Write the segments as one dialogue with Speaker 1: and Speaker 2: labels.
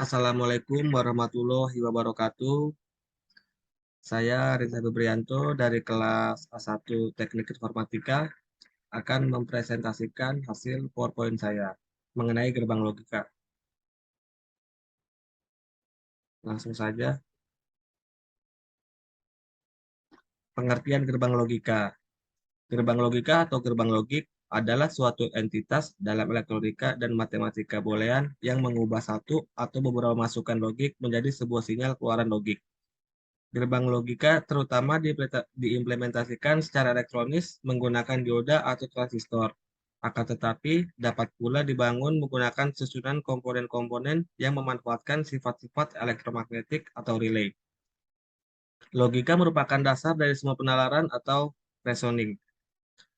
Speaker 1: Assalamualaikum warahmatullahi wabarakatuh. Saya Reza Febrianto dari kelas A1 Teknik Informatika akan mempresentasikan hasil PowerPoint saya mengenai gerbang logika. Langsung saja, pengertian gerbang logika. Gerbang logika atau gerbang logik adalah suatu entitas dalam elektronika dan matematika boolean yang mengubah satu atau beberapa masukan logik menjadi sebuah sinyal keluaran logik. Gerbang logika terutama diimplementasikan secara elektronis menggunakan dioda atau transistor. Akan tetapi, dapat pula dibangun menggunakan susunan komponen-komponen yang memanfaatkan sifat-sifat elektromagnetik atau relay. Logika merupakan dasar dari semua penalaran atau reasoning.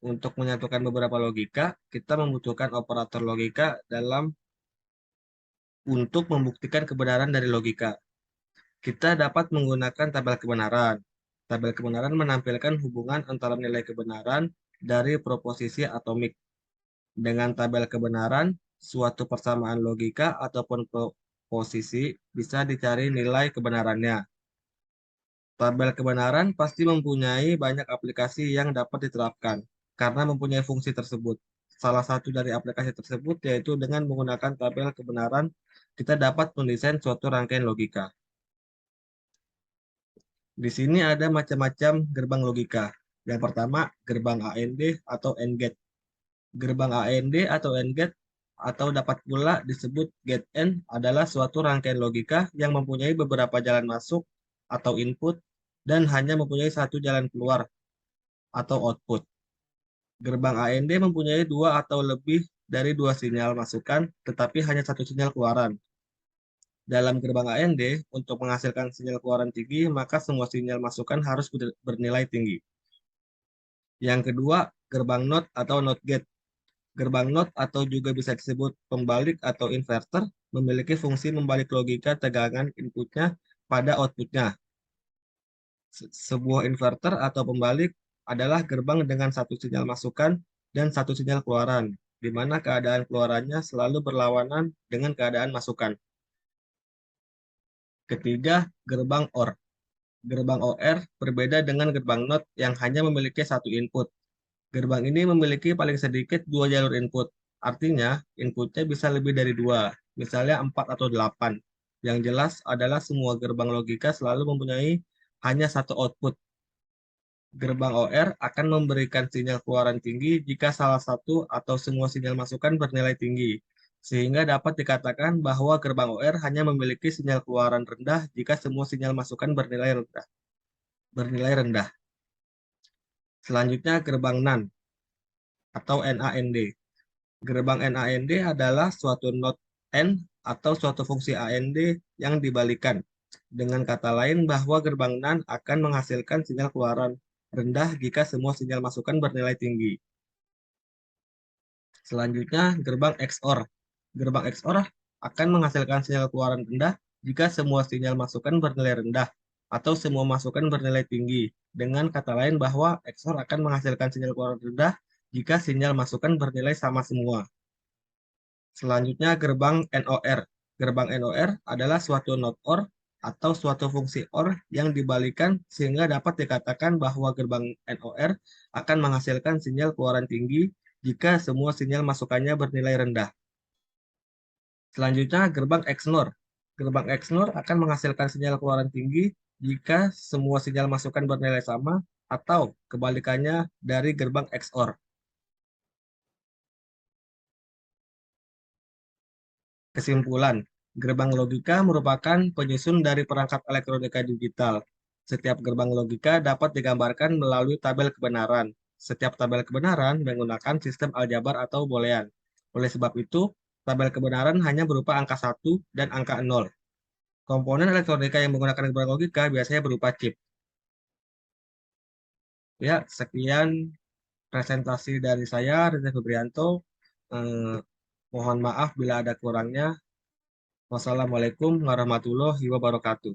Speaker 1: Untuk menyatukan beberapa logika, kita membutuhkan operator logika untuk membuktikan kebenaran dari logika. Kita dapat menggunakan tabel kebenaran. Tabel kebenaran menampilkan hubungan antara nilai kebenaran dari proposisi atomik. Dengan tabel kebenaran, suatu persamaan logika ataupun proposisi bisa dicari nilai kebenarannya. Tabel kebenaran pasti mempunyai banyak aplikasi yang dapat diterapkan karena mempunyai fungsi tersebut. Salah satu dari aplikasi tersebut yaitu dengan menggunakan tabel kebenaran, kita dapat mendesain suatu rangkaian logika. Di sini ada macam-macam gerbang logika. Yang pertama, gerbang AND atau AND gate. Gerbang AND atau AND gate atau dapat pula disebut gate AND adalah suatu rangkaian logika yang mempunyai beberapa jalan masuk atau input dan hanya mempunyai satu jalan keluar atau output. Gerbang AND mempunyai dua atau lebih dari dua sinyal masukan, tetapi hanya satu sinyal keluaran. Dalam gerbang AND, untuk menghasilkan sinyal keluaran tinggi, maka semua sinyal masukan harus bernilai tinggi. Yang kedua, gerbang NOT atau NOT gate. Gerbang NOT atau juga bisa disebut pembalik atau inverter memiliki fungsi membalik logika tegangan inputnya pada outputnya. Sebuah inverter atau pembalik adalah gerbang dengan satu sinyal masukan dan satu sinyal keluaran, di mana keadaan keluarannya selalu berlawanan dengan keadaan masukan. Ketiga, gerbang OR. Gerbang OR berbeda dengan gerbang NOT yang hanya memiliki satu input. Gerbang ini memiliki paling sedikit dua jalur input. Artinya, inputnya bisa lebih dari dua, misalnya 4 atau 8. Yang jelas adalah semua gerbang logika selalu mempunyai hanya satu output. Gerbang OR akan memberikan sinyal keluaran tinggi jika salah satu atau semua sinyal masukan bernilai tinggi, sehingga dapat dikatakan bahwa gerbang OR hanya memiliki sinyal keluaran rendah jika semua sinyal masukan bernilai rendah. Selanjutnya gerbang NAND atau NAND. Gerbang NAND adalah suatu not AND atau suatu fungsi AND yang dibalikan. Dengan kata lain bahwa gerbang NAND akan menghasilkan sinyal keluaran rendah jika semua sinyal masukan bernilai tinggi. Selanjutnya gerbang XOR. Gerbang XOR akan menghasilkan sinyal keluaran rendah jika semua sinyal masukan bernilai rendah atau semua masukan bernilai tinggi. Dengan kata lain bahwa XOR akan menghasilkan sinyal keluaran rendah jika sinyal masukan bernilai sama semua. Selanjutnya gerbang NOR. Gerbang NOR adalah suatu not OR atau suatu fungsi OR yang dibalikan sehingga dapat dikatakan bahwa gerbang NOR akan menghasilkan sinyal keluaran tinggi jika semua sinyal masukannya bernilai rendah. Selanjutnya gerbang XNOR. Gerbang XNOR akan menghasilkan sinyal keluaran tinggi jika semua sinyal masukan bernilai sama atau kebalikannya dari gerbang XOR. Kesimpulan, gerbang logika merupakan penyusun dari perangkat elektronika digital. Setiap gerbang logika dapat digambarkan melalui tabel kebenaran. Setiap tabel kebenaran menggunakan sistem aljabar atau boolean. Oleh sebab itu, tabel kebenaran hanya berupa angka 1 dan angka 0. Komponen elektronika yang menggunakan gerbang logika biasanya berupa chip. Ya, sekian presentasi dari saya, Reza Febrianto. Eh, Mohon maaf bila ada kurangnya. Wassalamualaikum warahmatullahi wabarakatuh.